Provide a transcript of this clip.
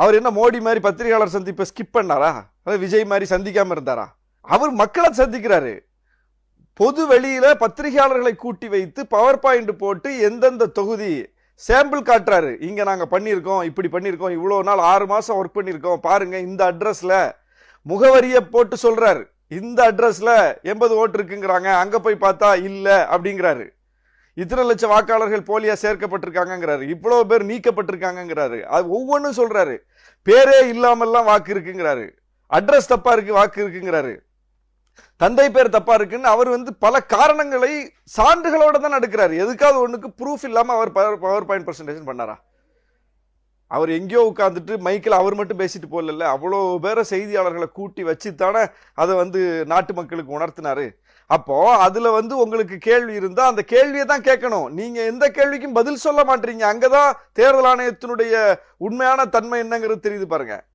அவர் என்ன மோடி மாதிரி பத்திரிகையாளர் சந்திப்பை ஸ்கிப் பண்ணாரா? விஜய் மாதிரி சந்திக்காம இருந்தாரா? அவர் மக்களை சந்திக்கிறாரு. பொது வெளியில பத்திரிகையாளர்களை கூட்டி வைத்து பவர் பாயிண்ட் போட்டு எந்தெந்த தொகுதி சாம்பிள் காட்டுறாரு. இங்க நாங்க பண்ணியிருக்கோம், இப்படி பண்ணியிருக்கோம், இவ்வளவு நாள் 6 மாசம் ஒர்க் பண்ணியிருக்கோம், பாருங்க இந்த அட்ரஸ்ல முகவரியை போட்டு சொல்றாரு. இந்த அட்ரஸ்ல 80 ஓட்டு இருக்குங்கிறாங்க, அங்க போய் பார்த்தா இல்ல அப்படிங்கிறாரு. இத்தனை லட்சம் வாக்காளர்கள் போலியா சேர்க்கப்பட்டிருக்காங்கிறாரு, இவ்வளவு பேர் நீக்கப்பட்டிருக்காங்கிறாரு. அது ஒவ்வொன்றும் சொல்றாரு. பேரே இல்லாமல்லாம் வாக்கு இருக்குங்கிறாரு, அட்ரஸ் தப்பா இருக்கு வாக்கு இருக்குங்கிறாரு, தந்தை பேர் தப்பா இருக்குன்னு அவர் பல காரணங்களை சான்றுகளோட தான் எடுக்கிறாரு. எதுக்காவது ஒண்ணுக்கு ப்ரூஃப் இல்லாம அவர் பவர் பாயிண்ட் பிரசன்டேஷன் பண்ணாரா? அவர் எங்கேயோ உட்கார்ந்துட்டு மைக்கில் அவர் மட்டும் பேசிட்டு போகல, அவ்வளோ பேரை செய்தியாளர்களை கூட்டி வச்சுத்தானே அதை நாட்டு மக்களுக்கு உணர்த்தினாரு. அப்போ அதுல உங்களுக்கு கேள்வி இருந்தா அந்த கேள்வியை தான் கேட்கணும். நீங்க எந்த கேள்விக்கும் பதில் சொல்ல மாட்டீங்க. அங்கதான் தேர்தல் ஆணையத்தினுடைய உண்மையான தன்மை என்னங்கிறது தெரியுது பாருங்க.